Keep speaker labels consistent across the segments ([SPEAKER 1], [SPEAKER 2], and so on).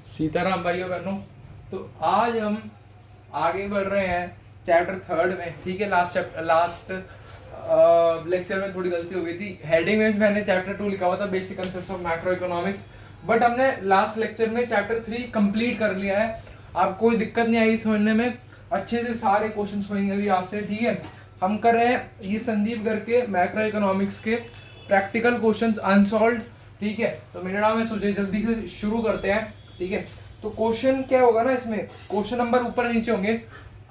[SPEAKER 1] सीताराम भाइयों बहनों। तो आज हम आगे बढ़ रहे हैं चैप्टर 3 में। ठीक है, लास्ट लेक्चर में थोड़ी गलती हो गई थी। हेडिंग में मैंने चैप्टर 2 लिखा हुआ था, basic concepts of macro economics, but हमने लास्ट लेक्चर में चैप्टर 3 कंप्लीट कर लिया है। आपको कोई दिक्कत नहीं आएगी समझने में, अच्छे से सारे क्वेश्चन होंगे भी आपसे। ठीक है, हम कर रहे हैं ये संदीप गर्ग के मैक्रो इकोनॉमिक्स के प्रैक्टिकल क्वेश्चंस अनसॉल्व्ड। ठीक है, तो मेरे नाम है सोचे जल्दी से शुरू करते हैं। ठीक है, तो क्वेश्चन क्या होगा ना, इसमें क्वेश्चन नंबर ऊपर नीचे होंगे।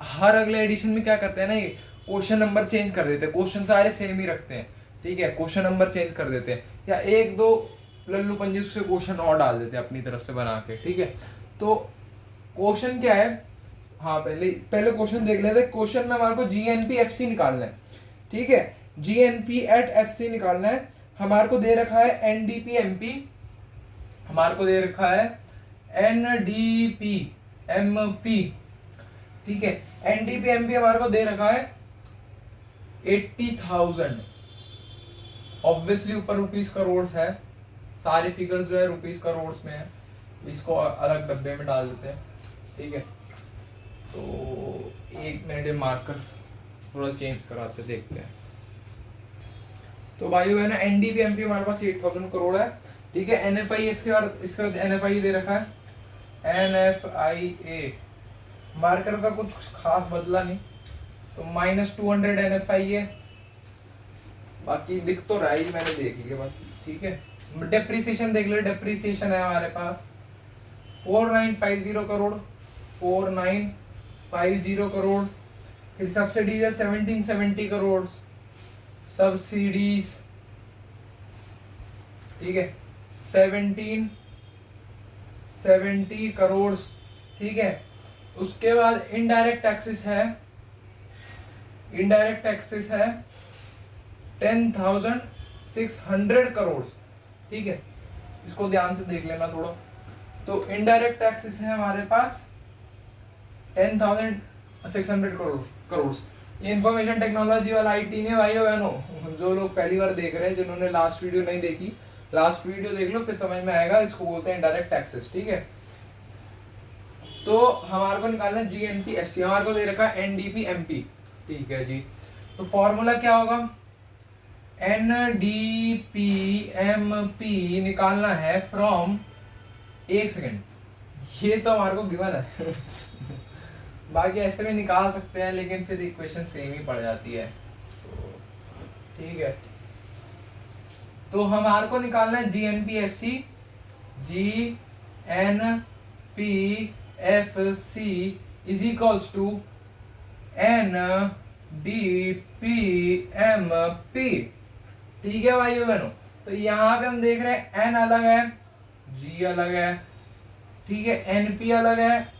[SPEAKER 1] हर अगले एडिशन में क्या करते हैं ना, ये क्वेश्चन नंबर चेंज कर देते हैं, क्वेश्चन सारे सेम ही रखते हैं। ठीक है, क्वेश्चन नंबर चेंज कर देते हैं या एक दो लल्लू पंजी से क्वेश्चन और डाल देते हैं अपनी तरफ से बना के। ठीक है, तो क्वेश्चन क्या है, हाँ पहले क्वेश्चन देख लेते हैं। क्वेश्चन में हमारे को GNP/FC निकालना है। ठीक है, GNP/FC निकालना है। हमारे को दे रखा है NDP/MP, हमारे को दे रखा है NDP/MP। ठीक है, NDP/MP हमारे को दे रखा है 80,000। ऑब्वियसली ऊपर रुपीस करोड़ है, सारे फिगर्स जो है रुपीस करोड़ में है, इसको अलग डब्बे में डाल देते हैं। ठीक है, तो एक मिनट मार्कर थोड़ा चेंज कराते देखते हैं। तो भाइयों है ना, NDP/MP हमारे पास 8,000 करोड़ है। ठीक है, NFI इसका NFI दे रखा है NFIA। मार्कर का कुछ खास बदला नहीं, तो -200 NFI है। बाकी दिख तो रहा ही, मैंने देख लिया बाकी। ठीक है, डेप्रिसिएशन देख लो, डेप्रिसिएशन है हमारे पास 4950 करोड़, 4950 करोड़। फिर सब्सिडीज है 1770 करोड़ सब्सिडीज। ठीक है, 1770 करोड़। ठीक है, उसके बाद इनडायरेक्ट टैक्सेस है, 10,600 करोड़। ठीक है, इसको ध्यान से देख लेना थोड़ा। तो इनडायरेक्ट टैक्सेस है हमारे पास 10,600 करोड़। ये इंफॉर्मेशन टेक्नोलॉजी वाला IT ने भाइयों बहनों, जो लोग पहली बार देख रहे हैं, जिन्होंने लास्ट वीडियो नहीं देखी, लास्ट वीडियो देख लो फिर समझ में आएगा। इसको बोलते हैं इनडायरेक्ट टैक्सेस। ठीक है, तो हमारे को निकालना है GNP/FC, हमारे को दे रखा है NDP/MP। ठीक है जी, तो फॉर्मूला क्या होगा, NDP/MP निकालना है फ्रॉम, एक सेकेंड, ये तो हमारे को गिवन है बाकी ऐसे भी निकाल सकते हैं, लेकिन फिर इक्वेशन सेम ही पड़ जाती है। तो ठीक है, तो हमारे को निकालना है GNP/FC। GNP/FC is equals to NDP/MP। ठीक है भाइयों बहनों, तो यहाँ पे हम देख रहे हैं N अलग है, G अलग है। ठीक है, NP अलग है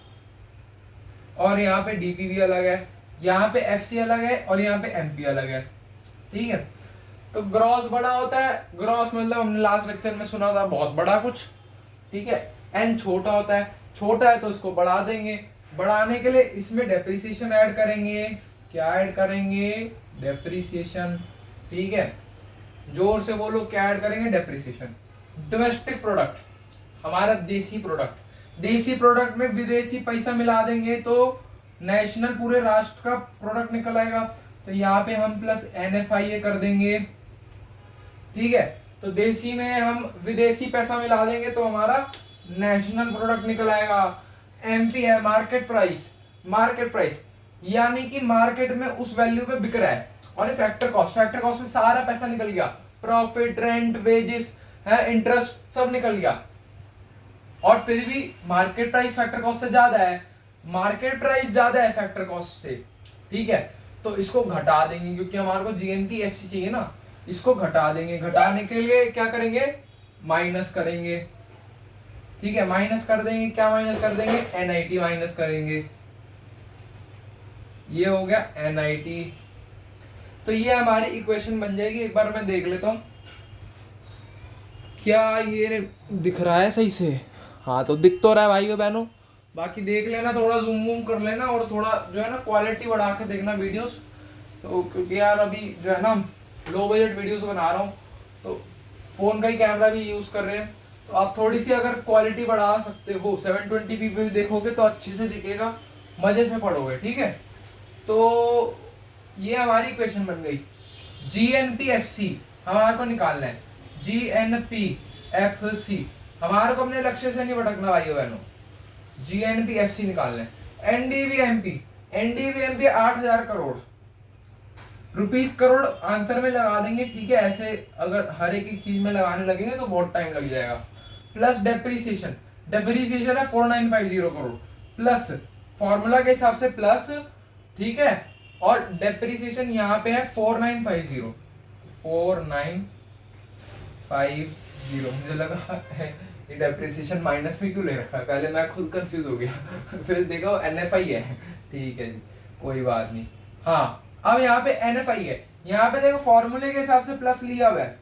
[SPEAKER 1] और यहाँ पे DP भी अलग है, यहाँ पे FC अलग है और यहाँ पे MP अलग है। ठीक है, तो ग्रॉस बड़ा होता है, ग्रॉस मतलब हमने लास्ट लेक्चर में सुना था बहुत बड़ा कुछ। ठीक है, N छोटा होता है, छोटा है तो इसको बढ़ा देंगे, बढ़ाने के लिए इसमें डेप्रिसिएशन ऐड करेंगे। क्या ऐड करेंगे, डेप्रिसिएशन। ठीक है, जोर से बोलो, क्या ऐड करेंगे, डेप्रिसिएशन। डोमेस्टिक प्रोडक्ट, हमारा देसी प्रोडक्ट, देसी प्रोडक्ट में विदेशी पैसा मिला देंगे तो नेशनल पूरे राष्ट्र का प्रोडक्ट निकल आएगा। तो यहाँ पे हम प्लस NFIA कर देंगे। ठीक है, तो देसी में हम विदेशी पैसा मिला देंगे तो हमारा नेशनल प्रोडक्ट निकल आएगा। MP है मार्केट प्राइस, मार्केट प्राइस यानी कि मार्केट में उस वैल्यू पे बिक रहा है। और फैक्टर कॉस्ट, फैक्टर कॉस्ट में सारा पैसा निकल गया, प्रॉफिट, रेंट, वेजेस है, इंटरेस्ट सब निकल गया। और फिर भी मार्केट प्राइस फैक्टर कॉस्ट से ज्यादा है, मार्केट प्राइस ज्यादा है फैक्टर कॉस्ट से। ठीक है, तो इसको घटा देंगे क्योंकि हमारे को GNP/FC चाहिए ना, इसको घटा देंगे। घटाने के लिए क्या करेंगे, माइनस करेंगे। ठीक है, माइनस कर देंगे, क्या माइनस कर देंगे, NIT माइनस करेंगे। ये हो गया NIT। तो ये हमारी इक्वेशन बन जाएगी। एक बार मैं देख लेता हूं क्या ये दिख रहा है सही से। हाँ, तो दिख तो रहा है भाइयों बहनों, बाकी देख लेना, थोड़ा जूम वूम कर लेना और थोड़ा जो है ना क्वालिटी बढ़ा के देखना वीडियोस। तो क्योंकि यार अभी जो है ना लो बजट वीडियोस बना रहा हूँ, तो फोन का ही कैमरा भी यूज कर रहे हैं, तो आप थोड़ी सी अगर क्वालिटी बढ़ा सकते हो 720p पे भी देखोगे तो अच्छे से दिखेगा, मजे से पढ़ोगे, ठीक है। तो ये हमारी क्वेश्चन बन गई। GNP-FC हमारे को निकालना है, GNP-FC हमारे को अपने लक्ष्य से नहीं भटकना भाइयों बहनों, GNP-FC निकालना है। NDVMP 8,000 crore rupees crore answer में लगा देंगे, ठीक है। ऐसे अगर हर एक चीज में लगाने लगेंगे तो बहुत टाइम लग जाएगा। प्लस डेप्रीसिएशन, डेप्रीसिएशन है 4950 करोड़ प्लस फॉर्मूला के हिसाब से प्लस, ठीक है। और डेप्रीसिएशन यहाँ पे है 4950 मुझे लगा है ये डेप्रीसिएशन माइनस में क्यों ले रखा है, पहले मैं खुद कंफ्यूज हो गया फिर देखा NFI है, ठीक है जी, कोई बात नहीं। हाँ अब यहाँ पे NFI है, यहाँ पे देखो फॉर्मूले के हिसाब से प्लस लिया हुआ है,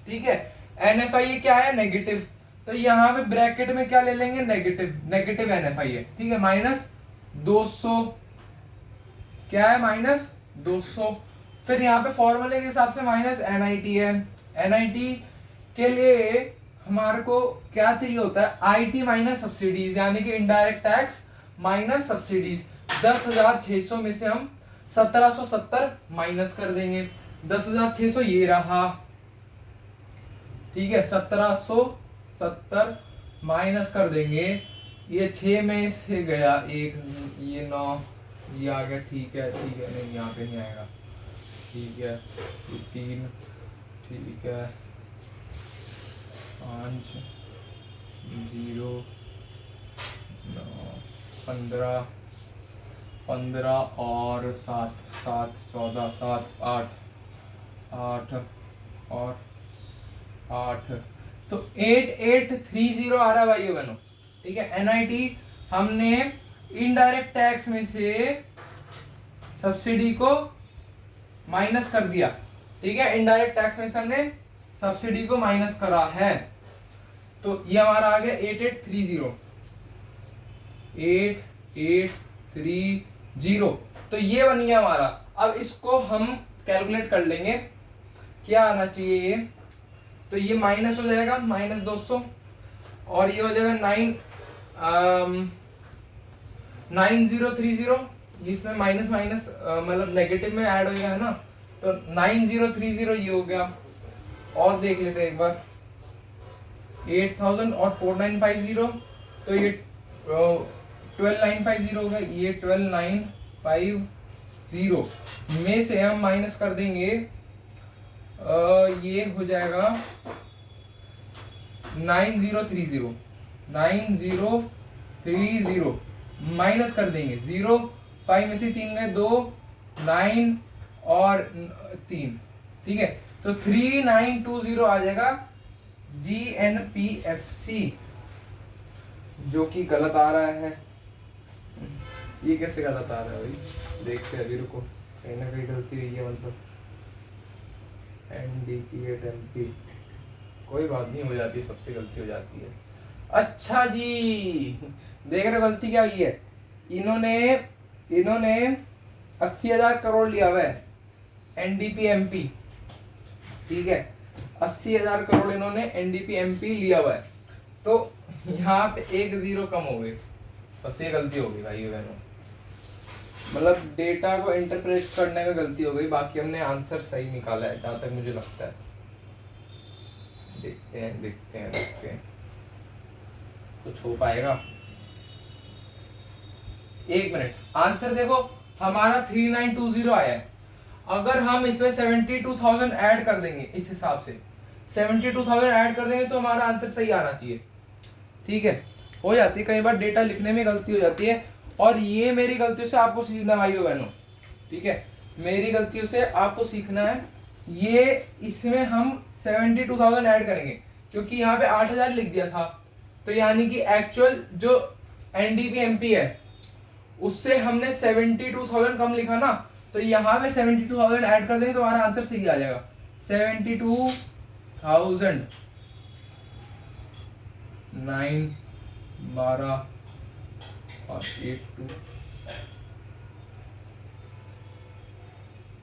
[SPEAKER 1] ठीक है। NFI क्या है, नेगेटिव, तो यहाँ पे ब्रैकेट में क्या ले लेंगे, नेगेटिव, नेगेटिव NFI है, ठीक है। -200 क्या है, -200। फिर यहाँ पे फॉर्मूले के हिसाब से -NIT है, NIT के लिए हमारे को क्या चाहिए होता है, IT माइनस सब्सिडीज, यानी कि इनडायरेक्ट टैक्स माइनस सब्सिडीज। 10,600 में से हम 1770 माइनस कर देंगे, 10,600 ये रहा, ठीक है। 1770 माइनस कर देंगे, ये 6 में से गया एक, ये 9 ये आ गया, ठीक है, ठीक है, नहीं यहाँ पे नहीं आएगा, ठीक है, 3 ठीक है, 5 0 9 15 15 और 7 7 14 7 8 8 और 8, तो 8830 आ रहा है भाइयों बहनों, ठीक है। NIT हमने इनडायरेक्ट टैक्स में से सब्सिडी को माइनस कर दिया, ठीक है। इनडायरेक्ट टैक्स में से हमने सब्सिडी को माइनस करा है, तो ये हमारा आ गया 8830 8830, तो ये बन गया हमारा। अब इसको हम कैलकुलेट कर लेंगे क्या आना चाहिए ये, तो ये माइनस हो जाएगा -200 और ये हो जाएगा 9030, इसमें माइनस माइनस मतलब नेगेटिव में ऐड हो गया है ना, तो 9030 ये हो गया। और देख लेते हैं एक बार, 8000 और 4950, तो ये 12950 होगा, ये 12950 में से हम माइनस कर देंगे, ये हो जाएगा 9030 माइनस कर देंगे 0, 5 में से 3 गए 2, 9 और 3, ठीक है, तो 3920 आ जाएगा GNP-FC, जो कि गलत आ रहा है। ये कैसे गलत आ रहा है भाई, देखते हैं अभी, रुको, कहीं ना कहीं गलती हुई है, मतलब NDP-MP, कोई बात नहीं, हो जाती है, सबसे गलती हो जाती है। अच्छा जी, देख रहे हो गलती क्या हुई है, इन्होंने 80,000 करोड़ लिया हुआ है NDP-MP, ठीक है, 80,000 करोड़ इन्होंने NDP-MP लिया हुआ है, तो यहाँ पे एक 0 कम हो गए, बस ये गलती हो गई भाई बहनों, मतलब डेटा को इंटरप्रेट करने में गलती हो गई, बाकी हमने आंसर सही निकाला है जहां तक मुझे लगता है। देखते हैं कुछ हो पाएगा। एक मिनट, आंसर देखो हमारा 3920 आया है, अगर हम इसमें 72,000 ऐड कर देंगे, इस हिसाब से 72,000 ऐड कर देंगे तो हमारा आंसर सही आना चाहिए, ठीक है। हो जाती है कई बार डेटा लिखने में गलती हो जाती है, और ये मेरी गलतियों से आपको सीखना भाइयों बहनों, ठीक है, मेरी गलतियों से आपको सीखना है। ये इसमें हम 72,000 ऐड करेंगे, क्योंकि यहाँ पे 8,000 लिख दिया था, तो यानी कि एक्चुअल जो NDP-MP है उससे हमने 72,000 कम लिखा ना, तो यहाँ पे 72,000 ऐड कर देंगे तो हमारा आंसर सही आ जाएगा। 72,000 9 12 और 8 2,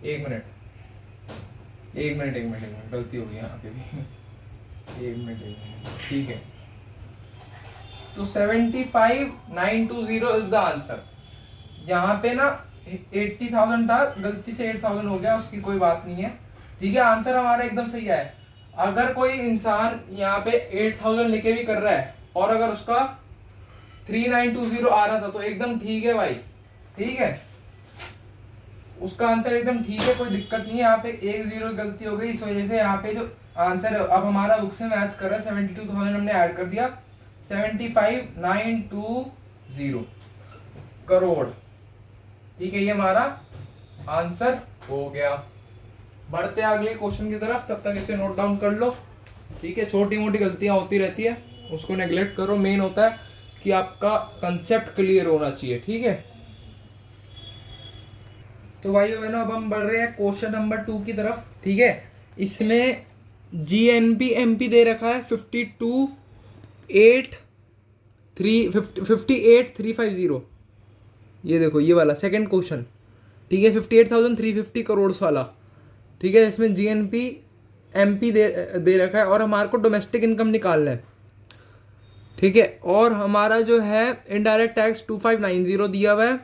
[SPEAKER 1] एक मिनट, गलती हो गई यहाँ पे भी, एक मिनट, ठीक है, तो 75920 इज द आंसर। यहाँ पे ना 80,000 था, गलती से 8,000 हो गया, उसकी कोई बात नहीं है। ठीक है, आंसर हमारा एकदम सही है। अगर कोई इंसान यहाँ पे 8,000 लेके भी कर रहा है और अगर उसका 3920 आ रहा था तो एकदम ठीक है भाई। ठीक है, उसका आंसर एकदम ठीक है, कोई दिक्कत नहीं है। यहाँ पे 1 0 गलती हो गई, इस वजह से यहाँ पे जो आंसर है अब हमारा बुक से मैच कर रहा है। 72,000 हमने ऐड कर दिया, 75,920 करोड़। ठीक है, ये हमारा आंसर हो गया। बढ़ते हैं अगले क्वेश्चन की तरफ, तब तक इसे नोट डाउन कर लो। ठीक है, छोटी मोटी गलतियां होती रहती है, उसको नेग्लेक्ट करो। मेन होता है कि आपका कंसेप्ट क्लियर होना चाहिए। ठीक है, तो भाइयों बहनों अब हम बढ़ रहे हैं क्वेश्चन नंबर 2 की तरफ। ठीक है, इसमें GNP-MP दे रखा है 58,350। ये देखो ये वाला सेकंड क्वेश्चन। ठीक है, 58,350 करोड़ वाला। ठीक है, इसमें GNP-MP दे रखा है और हमारे को डोमेस्टिक इनकम निकालना है। ठीक है, और हमारा जो है इनडायरेक्ट टैक्स 2590 दिया हुआ है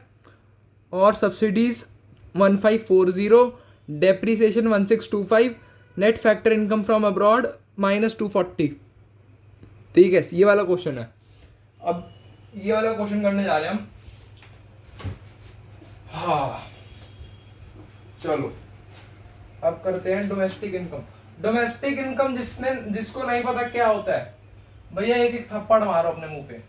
[SPEAKER 1] और subsidies 1540, depreciation 1625, net factor income from abroad -240। ठीक है, ये वाला क्वेश्चन है। अब ये वाला क्वेश्चन करने जा रहे हैं हम। हाँ चलो अब करते हैं डोमेस्टिक इनकम। डोमेस्टिक इनकम जिसको नहीं पता क्या होता है भैया, एक एक थप्पड़ मारो अपने मुंह पे।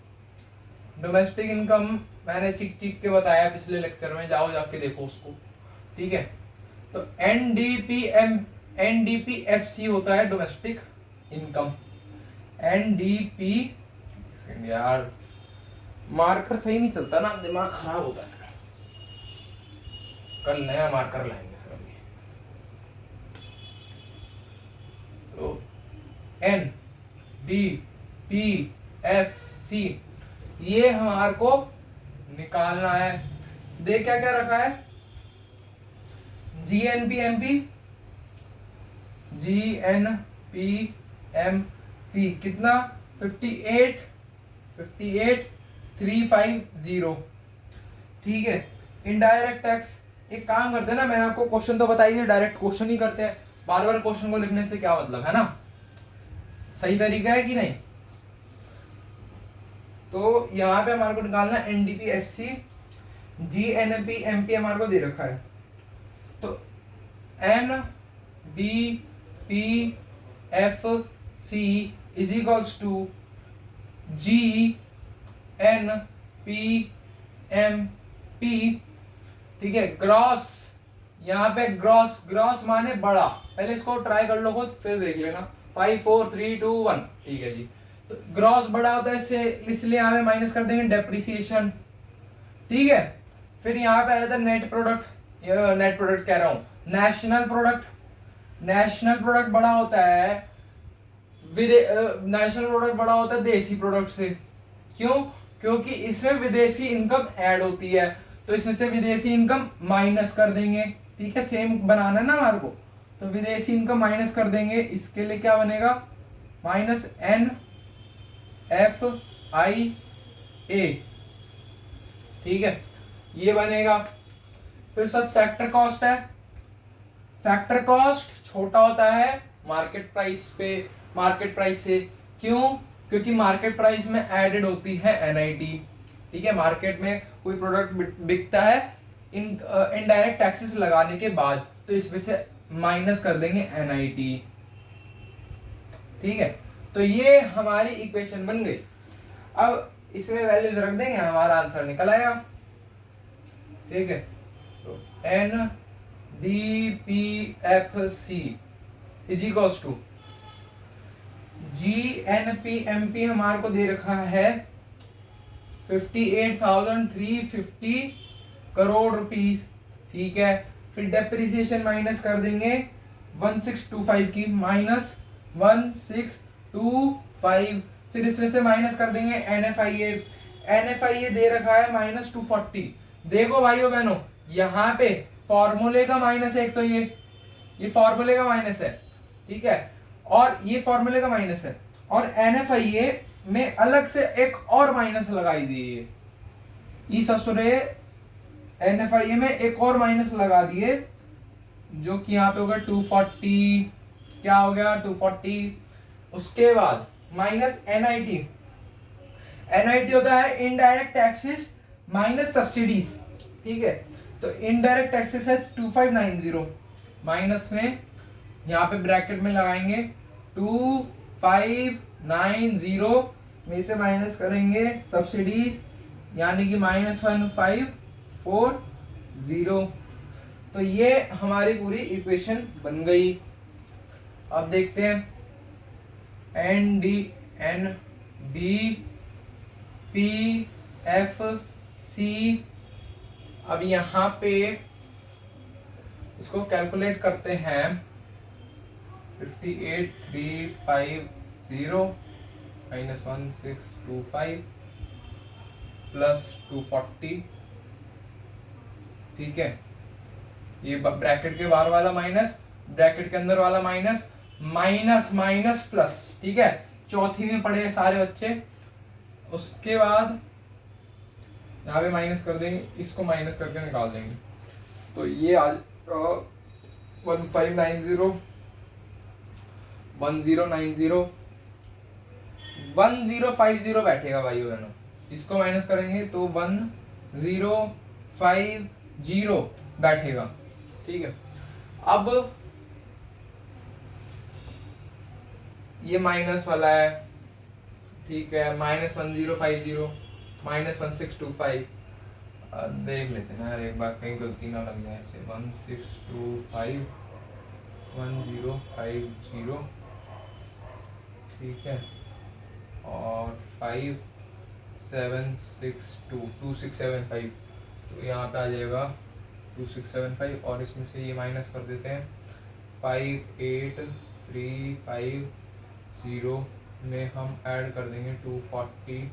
[SPEAKER 1] डोमेस्टिक इनकम मैंने चिक चिक के बताया पिछले लेक्चर में, जाओ जाके देखो उसको। ठीक है, तो NDPFC होता है डोमेस्टिक इनकम। NDP, यार मार्कर सही नहीं चलता ना, दिमाग खराब होता है। कल नया मार्कर लाएंगे अभी। तो NDPFC ये हमारे को निकालना है। दे क्या क्या रखा है? GNP-MP कितना 58,350। ठीक है, इनडायरेक्ट टैक्स एक काम करते हैं ना, मैंने आपको क्वेश्चन तो बताई थी, डायरेक्ट क्वेश्चन ही करते हैं। बार बार क्वेश्चन को लिखने से क्या मतलब है ना, सही तरीका है कि नहीं। तो यहाँ पे हमारे को निकालना NDPFC, GNP-MP हमारे को दे रखा है। तो NDPFC is equals to GNP-MP। ठीक है, ग्रॉस, यहाँ पे ग्रॉस माने बड़ा। पहले इसको ट्राई कर लो खुद, फिर देख लेना। 5 4 3 2 1। ठीक है जी, तो ग्रॉस बड़ा होता है इससे, इसलिए यहाँ पे माइनस कर देंगे डेप्रिसिएशन। ठीक है, फिर यहाँ पे आ जाता है नेट प्रोडक्ट कह रहा हूँ, नेशनल प्रोडक्ट बड़ा होता है नेशनल प्रोडक्ट बड़ा होता है देसी प्रोडक्ट से। क्यों? क्योंकि इसमें विदेशी इनकम ऐड होती है, तो इसमें से विदेशी इनकम माइनस कर देंगे। ठीक है, सेम बनाना है ना हमारे को, तो विदेशी इनकम माइनस कर देंगे। इसके लिए क्या बनेगा? -NFIA। ठीक है, ये बनेगा। फिर सर फैक्टर कॉस्ट है। फैक्टर कॉस्ट छोटा होता है मार्केट प्राइस से। क्यों? क्योंकि मार्केट प्राइस में एडेड होती है NIT। ठीक है, मार्केट में कोई प्रोडक्ट बिकता है इनडायरेक्ट टैक्सेस लगाने के बाद, तो इसमें से माइनस कर देंगे NIT। ठीक है, तो ये हमारी इक्वेशन बन गई। अब इसमें वैल्यूज रख देंगे, हमारा आंसर निकल आएगा। ठीक है, तो NDPFC is equals to GNP-MP हमारे को दे रखा है 58,350 करोड़ रुपीस। ठीक है, फिर डेप्रिसिएशन माइनस कर देंगे 1625 की, -1625। फिर इसमें से माइनस कर देंगे NFIA दे रखा है -240। देखो भाइयों बहनों, यहाँ पे फॉर्मूले का माइनस है, एक तो ये फॉर्मूले का माइनस है। ठीक है, और ये फॉर्मूले का माइनस है, और NFIA में अलग से एक और माइनस लगाई दिए, इस ससुरे NFIA में एक और माइनस लगा दिए, जो कि यहाँ पे होगा 240, क्या हो गया 240। उसके बाद माइनस NIT, NIT होता है इनडायरेक्ट टैक्सेस माइनस सब्सिडीज, ठीक है। तो इनडायरेक्ट टैक्सेस है 2590, माइनस में यहाँ पे ब्रैकेट में लगाएंगे 2590 में से माइनस करेंगे सब्सिडीज, यानी कि -1540। तो ये हमारी पूरी इक्वेशन बन गई। अब देखते हैं NDNBPFC। अब यहाँ पे इसको कैलकुलेट करते हैं, 58350 -1625 प्लस 240, ठीक है। ये ब्रैकेट के बाहर वाला माइनस, ब्रैकेट के अंदर वाला माइनस, माइनस माइनस प्लस, ठीक है। चौथी में पढ़े सारे बच्चे। उसके बाद यहाँ पे माइनस कर देंगे, इसको माइनस करके निकाल देंगे, तो ये 1590 1090 1050 बैठेगा भाइयों बहनों। इसको माइनस करेंगे तो 1050 बैठेगा, ठीक है। अब ये माइनस वाला है, ठीक है, -1050 -1625, देख लेते हैं यार एक बार, कहीं गलती ना लग जाए ऐसे। 1625 1050, ठीक है, और 2675, तो यहाँ पे आ जाएगा 2675, और इसमें से ये माइनस कर देते हैं 58350 में हम ऐड कर देंगे 240,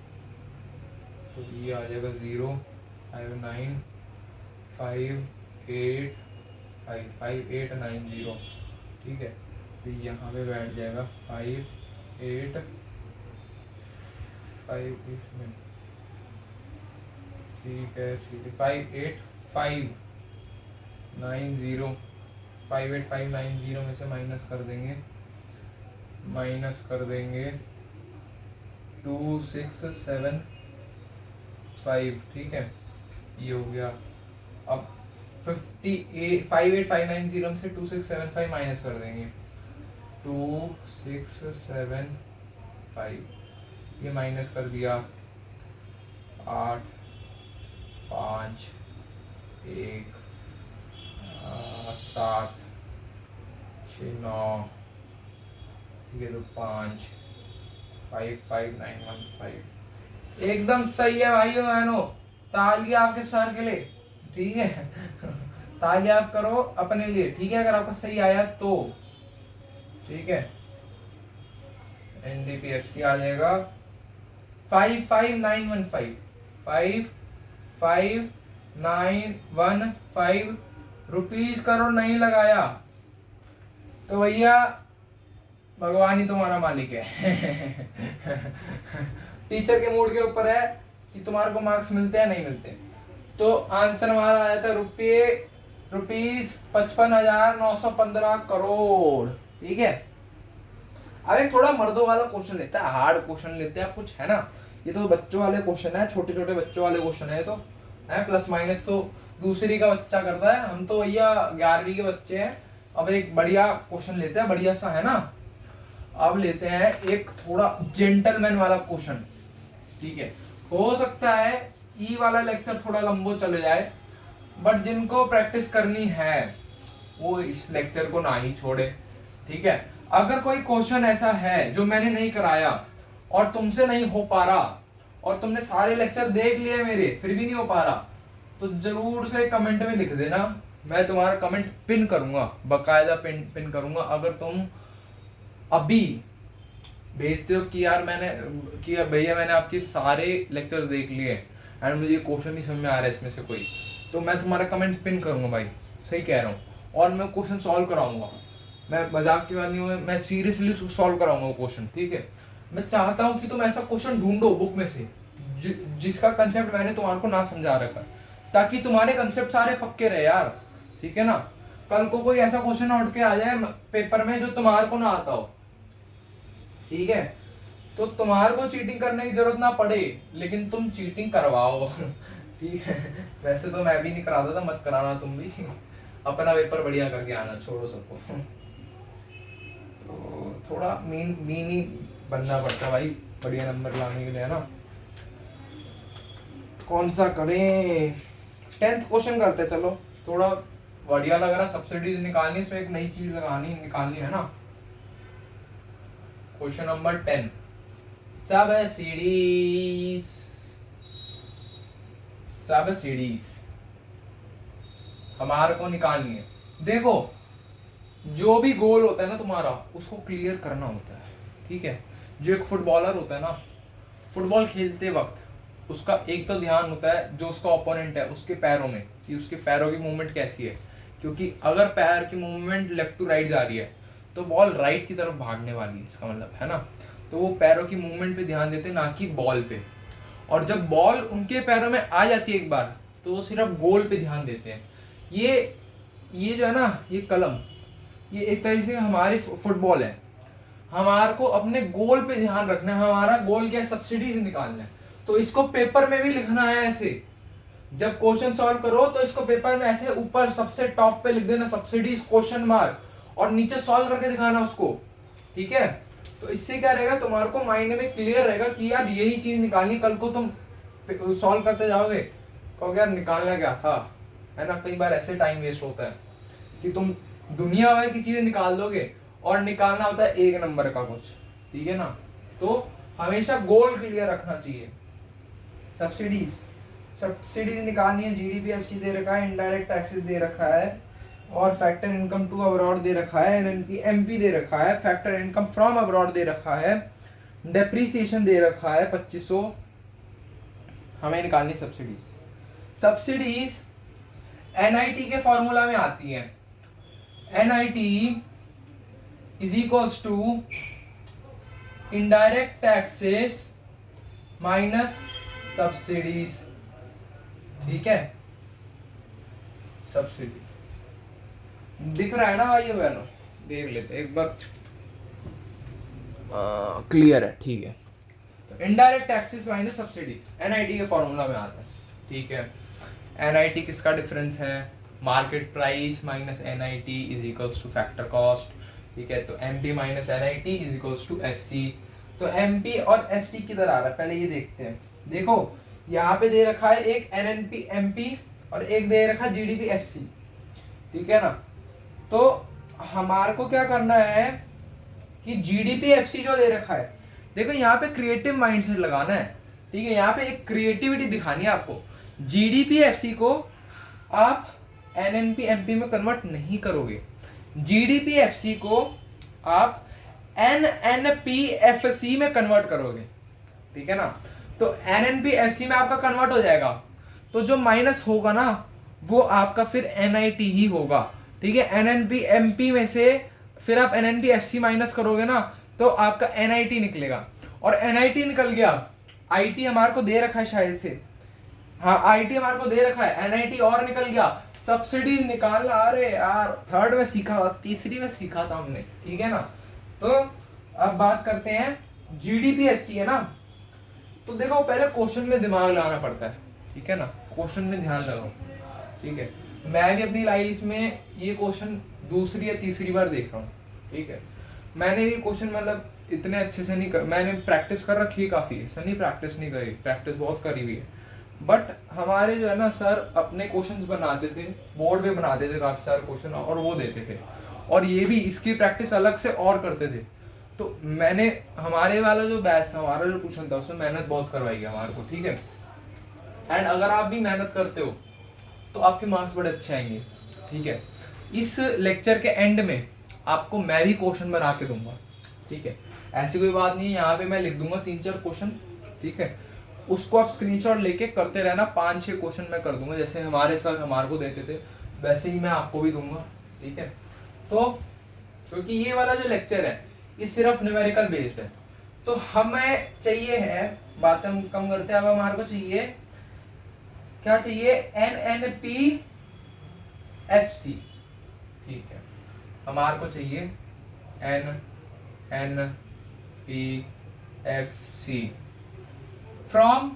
[SPEAKER 1] तो ये आ जाएगा 0595890, ठीक है। तो यहाँ पे बैठ जाएगा 585, ठीक है 58590 में से माइनस कर देंगे 2675, ठीक है, ये हो गया। अब 58590 में से 2675 माइनस कर देंगे 2675, ये माइनस कर दिया 8 5 1 7 6 9, ठीक है, तो 5 55915, एकदम सही है भाइयों बहनों। ताली आपके सर के लिए, ठीक है। ताली आप करो अपने लिए, ठीक है, अगर आपका सही आया तो, ठीक है। NDPFC आ जाएगा 55915 55915 रुपीज। करो नहीं लगाया तो भैया भगवान ही तुम्हारा मालिक है। टीचर के मूड के ऊपर है कि तुम्हारे को मार्क्स मिलते हैं नहीं मिलते। तो आंसर हमारा आया था रुपीज 55,915 करोड़, ठीक है। अब एक थोड़ा मर्दों वाला क्वेश्चन लेते हैं, हार्ड क्वेश्चन लेते हैं कुछ, है ना। ये तो बच्चों वाले क्वेश्चन है, छोटे छोटे बच्चों वाले क्वेश्चन है, तो है प्लस माइनस तो दूसरी का बच्चा करता है, हम तो भैया 11वीं के बच्चे हैं। अब एक बढ़िया क्वेश्चन लेते हैं, बढ़िया सा, है ना। अब लेते हैं एक थोड़ा जेंटलमैन वाला क्वेश्चन, ठीक है। हो सकता है ई वाला लेक्चर थोड़ा लंबो चले जाए, बट जिनको प्रैक्टिस करनी है वो इस लेक्चर को ना ही छोड़े, ठीक है। अगर कोई क्वेश्चन ऐसा है जो मैंने नहीं कराया और तुमसे नहीं हो पा रहा, और तुमने सारे लेक्चर देख लिए मेरे फिर भी नहीं हो पा रहा, तो जरूर से कमेंट में लिख देना, मैं तुम्हारा कमेंट पिन करूंगा, बकायदा पिन करूंगा। अगर तुम अभी भेजते हो कि यार भैया मैंने आपके सारे लेक्चर्स देख लिए एंड मुझे क्वेश्चन नहीं समझ में आ रहा है इसमें से कोई, तो मैं तुम्हारा कमेंट पिन करूंगा भाई, सही कह रहा हूँ। और मैं क्वेश्चन सॉल्व कराऊंगा, मैं मजाक की बात नहीं हूँ, मैं सीरियसली सॉल्व कराऊंगा वो क्वेश्चन, ठीक है। मैं चाहता हूँ कि तुम ऐसा क्वेश्चन ढूंढो बुक में से जिसका कंसेप्ट मैंने तुम्हारे को ना समझा रखा, ताकि तुम्हारे कंसेप्ट सारे पक्के रहे यार, ठीक है ना। कल को कोई ऐसा क्वेश्चन उठ के आ जाए पेपर में जो तुम्हारे को ना आता हो, ठीक है, तो तुम्हारे को चीटिंग करने की जरूरत ना पड़े, लेकिन तुम चीटिंग करवाओ। ठीक है, वैसे तो मैं भी नहीं कराता था, मत कराना तुम भी। अपना पेपर बढ़िया करके आना, छोड़ो सबको। तो थोड़ा मीन ही बनना पड़ता है भाई बढ़िया नंबर लाने के लिए, है ना। कौन सा करें, 10th क्वेश्चन करते हैं, चलो थोड़ा बढ़िया लग रहा। सब्सिडीज निकालनी, इसमें एक नई चीज निकालनी है ना। क्वेश्चन नंबर 10, सब्सिडीज हमारे को निकालनी है। देखो, जो भी गोल होता है ना तुम्हारा, उसको क्लियर करना होता है, ठीक है। जो एक फुटबॉलर होता है ना, फुटबॉल खेलते वक्त उसका एक तो ध्यान होता है जो उसका ओपोनेंट है उसके पैरों में, कि उसके पैरों की मूवमेंट कैसी है, क्योंकि अगर पैर की मूवमेंट लेफ्ट टू राइट जा रही है तो बॉल राइट की तरफ भागने वाली है, इसका मतलब, है ना। तो वो पैरों की मूवमेंट पे ध्यान देते, ना कि बॉल पे। और जब बॉल उनके पैरों में आ जाती है एक बार, तो वो सिर्फ गोल पे ध्यान देते हैं। ये जो है ना, ये कलम, ये एक तरीके से हमारी फुटबॉल है। हमारे को अपने गोल पे ध्यान रखना है। हमारा गोल क्या है, सब्सिडीज निकालना है। तो इसको पेपर में भी लिखना है ऐसे। जब क्वेश्चन सॉल्व करो तो इसको पेपर में ऐसे ऊपर सबसे टॉप पे लिख देना सब्सिडीज क्वेश्चन मार्क, और नीचे सॉल्व करके दिखाना उसको, ठीक है। तो इससे क्या रहेगा, तुम्हारे को माइंड में क्लियर रहेगा कि यार यही चीज निकालनी। कल को तुम सॉल्व करते जाओगे, कहोगे यार निकालना क्या था, है ना। कई बार ऐसे टाइम वेस्ट होता है कि तुम दुनिया भर की चीजें निकाल दोगे और निकालना होता है एक नंबर का कुछ, ठीक है ना। तो हमेशा गोल क्लियर रखना चाहिए। सब्सिडीज निकालनी है। जीडीपी दे रखा है, इनडायरेक्ट टैक्सेस दे रखा है, और फैक्टर इनकम टू अब्रॉड दे रखा है, एमपी दे रखा है, फैक्टर इनकम फ्रॉम अब्रॉड दे रखा है, डेप्रिसिएशन दे रखा है 2500। हमें निकालनी सब्सिडीज एनआईटी के फॉर्मूला में आती है। NIT is equals to indirect taxes minus subsidies, ठीक है। सब्सिडीज दिख रहा है ना भाइयों बहनों, देख लेते एक बार, क्लियर है, ठीक है। तो indirect taxes minus subsidies NIT के फॉर्मूला में आता है, ठीक है। एनआईटी किसका डिफरेंस है, market price minus NIT is equals to factor cost, ठीक है। तो MP minus NIT is equals to FC. तो एमपी और एफसी किधर आ रहा है, पहले ये देखते हैं। देखो यहाँ पे दे रखा है एक एनएनपी एमपी और एक दे रखा है जीडीपी एफसी, ठीक है ना। तो हमारे को क्या करना है कि जीडीपी एफसी जो दे रखा है, देखो यहाँ पे क्रिएटिव माइंडसेट लगाना है, ठीक है। यहाँ पे एक क्रिएटिविटी दिखानी है आपको। जीडीपी एफसी को आप एनएनपी एमपी में कन्वर्ट नहीं करोगे, जीडीपी एफसी को आप एनएनपी एफसी में कन्वर्ट करोगे, ठीक है ना। तो एनएनपी एफसी में आपका कन्वर्ट हो जाएगा, तो जो माइनस होगा ना वो आपका फिर एनआईटी ही होगा, ठीक है। एनएनपी एमपी में से फिर आप एनएनपी एफसी माइनस करोगे ना तो आपका एनआईटी निकलेगा, और एनआईटी निकल गया। आईटी हमारे को दे रखा है शायद से, हाँ आईटी हमारे को दे रखा है, एनआईटी और निकल गया। सब्सिडीज निकालना, अरे यार थर्ड में सीखा, तीसरी में सीखा था हमने, ठीक है ना। तो अब बात करते हैं जीडीपी एफसी, है ना। तो देखो पहले क्वेश्चन में दिमाग लगाना पड़ता है, ठीक है ना। क्वेश्चन में ध्यान लगाओ, ठीक है। मैं भी अपनी लाइफ में ये क्वेश्चन दूसरी या तीसरी बार देख रहा हूँ, ठीक है। मैंने भी क्वेश्चन मतलब इतने अच्छे से नहीं मैंने प्रैक्टिस कर रखी है काफ़ी, इसमें नहीं प्रैक्टिस नहीं करी, प्रैक्टिस बहुत करी हुई है। बट हमारे जो है ना सर अपने क्वेश्चंस बनाते थे, बोर्ड पे बनाते थे काफ़ी सारे क्वेश्चन और वो देते थे, और ये भी इसकी प्रैक्टिस अलग से और करते थे। तो मैंने हमारे वाला जो बैच था, हमारा जो ट्यूशन था, उसमें मेहनत बहुत करवाई है हमारे को, ठीक है। एंड अगर आप भी मेहनत करते हो तो आपके मार्क्स बड़े अच्छे आएंगे, ठीक है। इस लेक्चर के एंड में आपको मैं भी क्वेश्चन बना के दूंगा, ठीक है। ऐसी कोई बात नहीं है, यहाँ पे मैं लिख दूंगा 3-4 क्वेश्चन, ठीक है। उसको आप स्क्रीनशॉट लेके करते रहना, 5-6 क्वेश्चन मैं कर दूंगा, जैसे हमारे सर हमारे को देते थे वैसे ही मैं आपको भी दूंगा, ठीक है। तो क्योंकि ये वाला जो लेक्चर है ये सिर्फ न्यूमेरिकल बेस्ड है, तो तो हमें चाहिए है, बातें हम कम करते हैं, अब हमारे को चाहिए क्या चाहिए, NNPFC। ठीक है, हमारे को चाहिए NNPFC from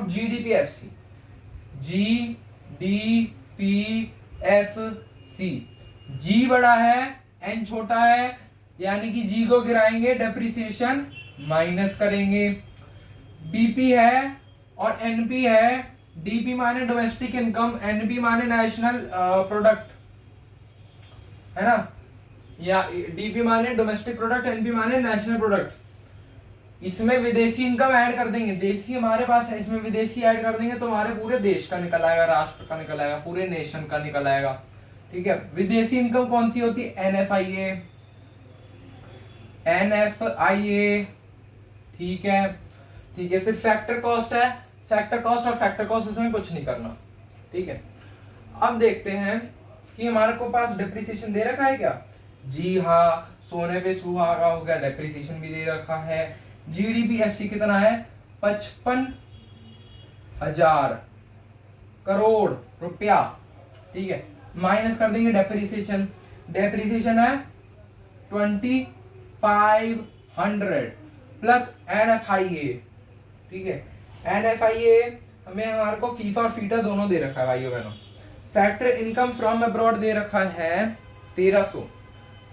[SPEAKER 1] GDPFC। GDPFC, G बड़ा है, N छोटा है, यानी कि G को गिराएंगे, डेप्रिसिएशन माइनस करेंगे। DP है और NP है। DP माने डोमेस्टिक इनकम, NP माने नेशनल प्रोडक्ट, है ना, या DP माने डोमेस्टिक प्रोडक्ट, NP माने नेशनल प्रोडक्ट। इसमें विदेशी इनकम ऐड कर देंगे, देशी हमारे पास है, इसमें विदेशी ऐड कर देंगे तो हमारे पूरे देश का निकल आएगा, राष्ट्र का निकल आएगा, पूरे नेशन का निकल आएगा। ठीक है, विदेशी इनकम कौन सी होती है, NFIA। ठीक है, ठीक है। फिर फैक्टर कॉस्ट है, फैक्टर कॉस्ट और फैक्टर कॉस्ट इसमें कुछ नहीं करना। ठीक है, अब देखते हैं कि हमारे को पास डेप्रिसिएशन दे रखा है क्या। जी हाँ, सोने पे सुहागा हो गया, डेप्रिसिएशन भी दे रखा है। GDPFC कितना है, 55,000 करोड़ रुपया। ठीक है, माइनस कर देंगे डेप्रिसिएशन, डेप्रिसिएशन है 2500 प्लस NFIA। ठीक है, NFIA हमें हमारे को फीफा और फीटा दोनों दे रखा है भाइयों बहनों। फैक्टर इनकम फ्रॉम अब्रॉड दे रखा है 1300,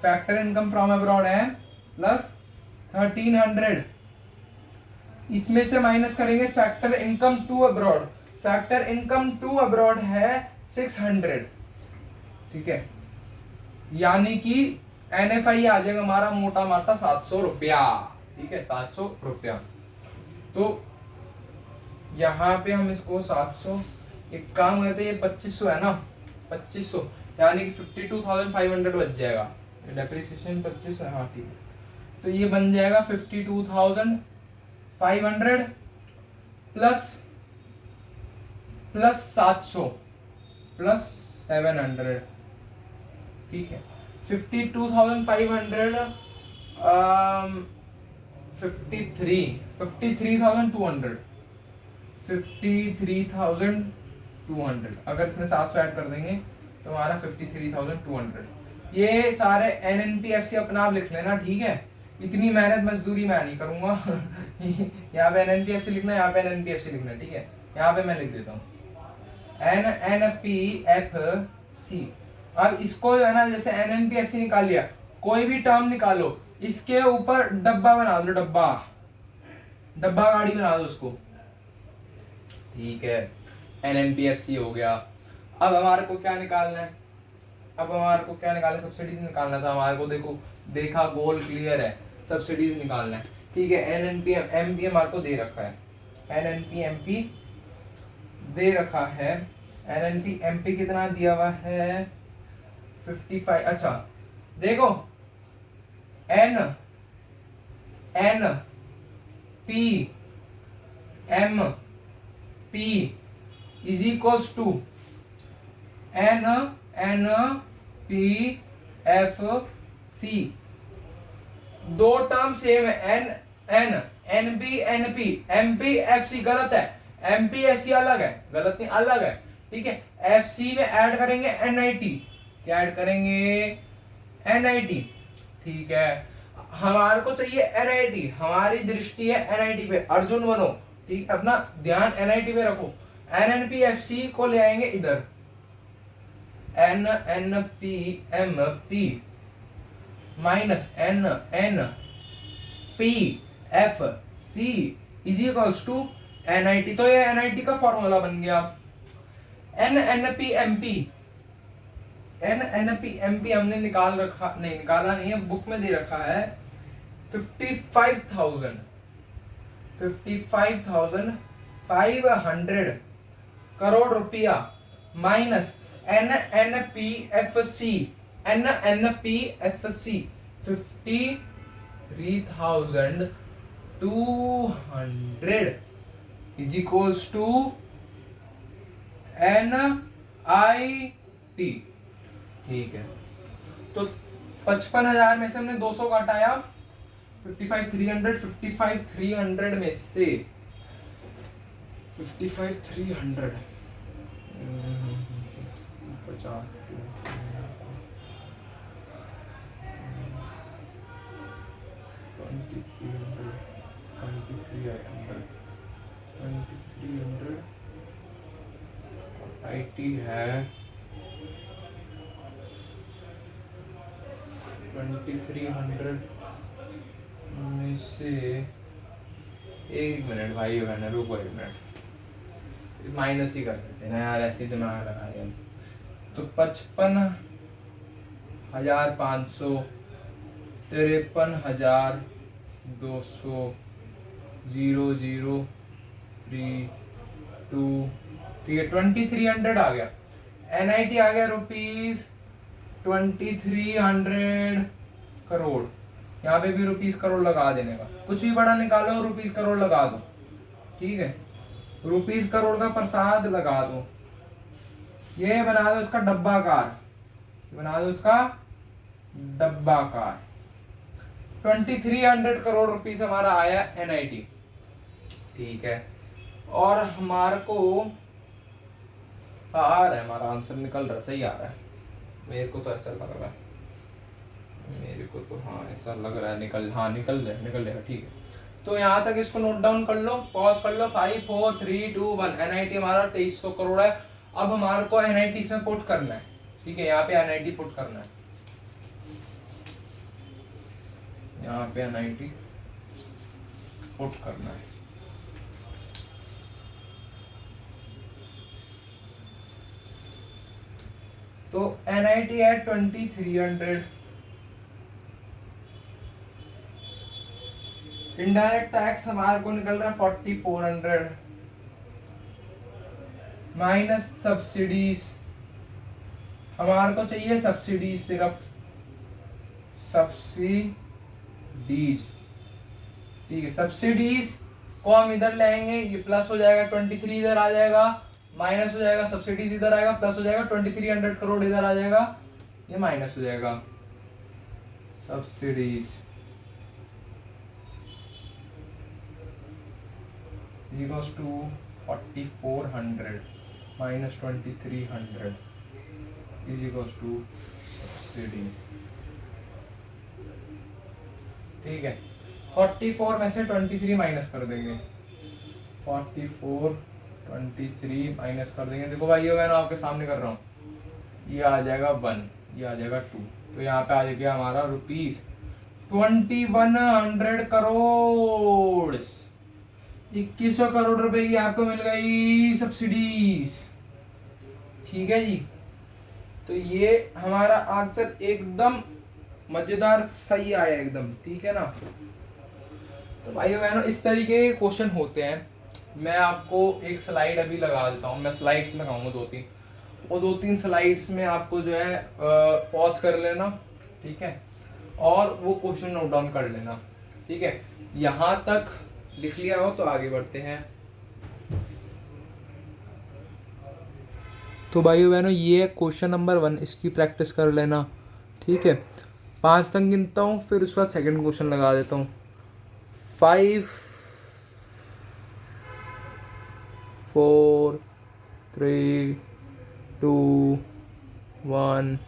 [SPEAKER 1] फैक्टर इनकम फ्रॉम अब्रॉड है प्लस 1300, इसमें से माइनस करेंगे factor income to abroad, factor income to abroad है 600। ठीक है, यानी कि NFI आ जाएगा हमारा मोटा माटा 700 रुपया। ठीक है, 700 रुपया। तो यहाँ पे हम इसको 700, एक काम करते हैं, ये 2500 है ना, 2500 यानी कि 52,500 बच जाएगा। डेप्रिसिएशन 2500 है, हाँ ठीक है, तो ये बन जाएगा 52,500 प्लस 700 प्लस 700। ठीक है, 52,500 53,200 53,200, अगर इसमें 700 ऐड कर देंगे तो हमारा 53,200। ये सारे NNPFC अपना आप लिख लेना। ठीक है, इतनी मेहनत मजदूरी मैं नहीं करूंगा। यहाँ पे NNPFC लिखना, यहाँ पे NNPFC लिखना। ठीक है, यहाँ पे मैं लिख देता हूँ NNPFC। अब इसको है ना, जैसे NNPFC निकाल लिया, कोई भी टर्म निकालो, इसके ऊपर डब्बा बना दो, डब्बा गाड़ी बना दो उसको। ठीक है, NNPFC हो गया। अब हमारे को क्या निकालना है, सब्सिडीज निकालना था हमारे को। देखो, देखा, गोल क्लियर है, सब्सिडीज निकालना है। ठीक है, NNP हमारे को दे रखा है, NNP दे रखा है। NNP कितना दिया हुआ है, 55। अच्छा देखो, NNPMP is equals to NNPFC। दो टर्म सेम है, MPFC गलत है, MPFC अलग है, गलत नहीं, अलग है। ठीक है, FC में ऐड करेंगे NIT, क्या ऐड करेंगे, NIT। ठीक है, हमारे को चाहिए NIT, हमारी दृष्टि है NIT पे, अर्जुन बनो। ठीक है, अपना ध्यान NIT पे रखो। NNPFC को ले आएंगे इधर, NNPMP minus NNPFC is equals to NIT। तो ये NIT का फॉर्मूला बन गया। NNPMP हमने निकाल रखा, नहीं निकाला नहीं है, बुक में दे रखा है 55,500 करोड़ रुपया minus NNPFC 53,200 is equals to NIT। ठीक है, तो 55,000 में से हमने 200 घटाया 55,300 में से 55,300 50 2300 आईटी है 2300 में से, एक मिनट भाई बहन रुको, एक मिनट माइनस ही कर देते हैं यार, ऐसे दिमाग लगा रहे हैं। तो 55,500 53,200 0032, ठीक है 2300 आ गया। एनआईटी आ गया ₹2300 करोड़। यहाँ पे भी ₹करोड़ लगा देने का, कुछ भी बड़ा निकालो ₹करोड़ लगा दो, ठीक है ₹करोड़ का प्रसाद लगा दो। ये बना दो इसका डब्बाकार, बना दो इसका डब्बाकार। 2300 करोड़ रुपीस हमारा आया एनआईटी, ठीक है। और हमारे को आ रहा है, हमारा आंसर निकल रहा है, सही आ रहा है मेरे को तो ऐसा लग रहा है, मेरे को तो हाँ ऐसा लग रहा है निकल जाएगा, ठीक है। तो यहाँ तक इसको नोट डाउन कर लो, पॉज कर लो। 5 4 3 2 1 एनआईटी हमारा 2300 करोड़ है। अब हमारे को एनआईटी इसमें पुट करना है, ठीक है। यहाँ पे एनआईटी पुट करना है, यहाँ पे एनआईटी पुट करना है। तो एनआईटी है 2300, इनडायरेक्ट टैक्स हमारे को निकल रहा है 4400 माइनस सब्सिडीज, हमारे को चाहिए सब्सिडीज, सिर्फ सब्सिडीज, ठीक है। सब्सिडीज को हम इधर लाएंगे, ये प्लस हो जाएगा 23 इधर आ जाएगा, माइनस हो जाएगा सब्सिडीज इधर आएगा, प्लस हो जाएगा 2300 करोड़ इधर आ जाएगा, ये माइनस हो जाएगा subsidies equals to 4400 minus 2300 is equals to subsidies, ठीक है। 44 में से 23 माइनस कर देंगे, 44 23 माइनस कर देंगे। देखो भाई मैं आपके सामने कर रहा हूँ, ये आ जाएगा 1, ये आ जाएगा 2, तो यहाँ पे आ जाएगा हमारा ₹2100 करोड़, 2100 करोड़ रुपए की आपको मिल गई सब्सिडीज, ठीक है जी। तो ये हमारा आंसर एकदम मजेदार सही आया एकदम, ठीक है ना। तो भाइयों बहनों इस तरीके के क्वेश्चन होते हैं। मैं आपको एक स्लाइड अभी लगा देता हूँ, मैं स्लाइड्स लगाऊंगा 2-3, वो 2-3 स्लाइड्स में आपको जो है पॉज कर लेना, ठीक है, और वो क्वेश्चन नोट डाउन कर लेना, ठीक है। यहाँ तक लिख लिया हो तो आगे बढ़ते हैं। तो भाइयों बहनों ये क्वेश्चन नंबर 1, इसकी प्रैक्टिस कर लेना, ठीक है। 5 तक गिनता हूँ, फिर उसके बाद सेकंड क्वेश्चन लगा देता हूँ। 5 4 3 2 1।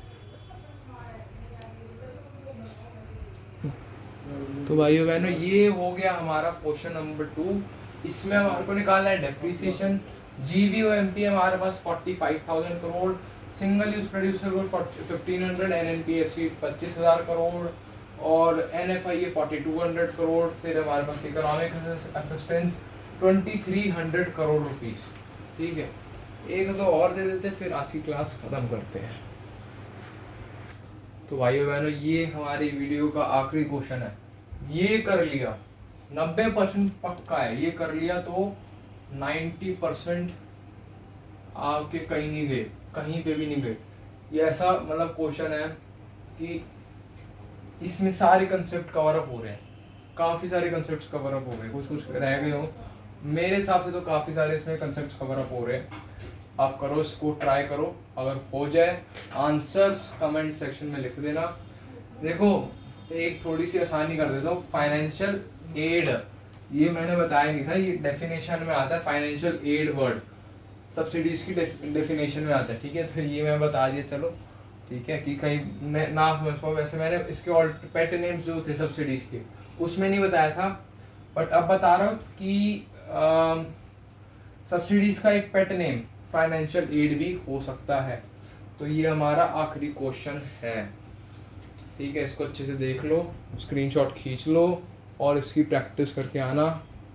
[SPEAKER 1] तो भाइयों बहनों ये हो गया हमारा क्वेश्चन नंबर 2। इसमें हमारे को निकालना है डेप्रिसिएशन। GVOMP हमारे पास 45,000 crore, single use producer good 1500, NNPFC 25,000 crore और NFIA 4200 करोड़। फिर हमारे पास इकोनॉमिक असिस्टेंस 2300 करोड़ रुपीस, ठीक है। एक दो और दे देते फिर आज की क्लास खत्म करते हैं। तो भाइयों बहनों ये हमारी वीडियो का आखिरी क्वेश्चन है। ये कर लिया 90% पक्का है, ये कर लिया तो 90% आपके कहीं नहीं गए, कहीं पे भी नहीं गए। ये ऐसा मतलब क्वेश्चन है कि इसमें सारे कंसेप्ट कवर अप हो रहे हैं, काफ़ी सारे कंसेप्ट कवर अप हो गए, कुछ कुछ रह गए हो मेरे हिसाब से तो काफ़ी सारे इसमें कंसेप्ट कवर अप हो रहे हैं। आप करो, इसको ट्राई करो, अगर हो जाए आंसर्स कमेंट सेक्शन में लिख देना। देखो एक थोड़ी सी आसानी कर देता हूँ। फाइनेंशियल एड, ये मैंने बताया नहीं था, ये डेफिनेशन में आता है। फाइनेंशियल एड वर्ड सब्सिडीज की डेफिनेशन में आता है, ठीक है। तो ये मैं बता दिया, चलो ठीक है, कि कहीं ना समझ पाओ। वैसे मैंने इसके पेट नेम्स जो थे सब्सिडीज के उसमें नहीं बताया था, बट अब बता रहा हूँ कि सब्सिडीज का एक पेट नेम फाइनेंशियल एड भी हो सकता है। तो ये हमारा आखिरी क्वेश्चन है, ठीक है। इसको अच्छे से देख लो, स्क्रीनशॉट खींच लो और इसकी प्रैक्टिस करके आना।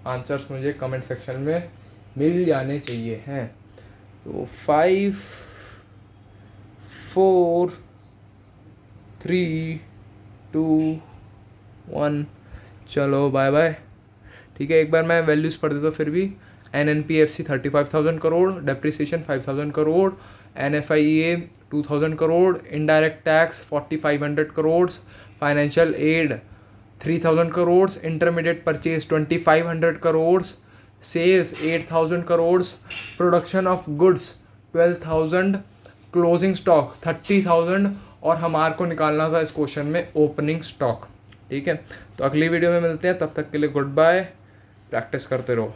[SPEAKER 1] आंसर्स मुझे कमेंट सेक्शन में मिल जाने चाहिए हैं। तो 5 4 3 2 1 चलो बाय बाय, ठीक है। एक बार मैं वैल्यूज़ पढ़ देता हूँ फिर भी। NNPFC 35,000 crore, depreciation 5,000 crore, NFIA 2,000 crore, indirect tax 4,500 crore, financial aid 3,000 crore, intermediate purchase 2,500 crore, sales 8,000 crore, production of goods 12,000, closing stock 30,000 और हमारे को निकालना था इस क्वेश्चन में ओपनिंग स्टॉक, ठीक है। तो अगली वीडियो में मिलते हैं, तब तक के लिए गुड बाय, प्रैक्टिस करते रहो।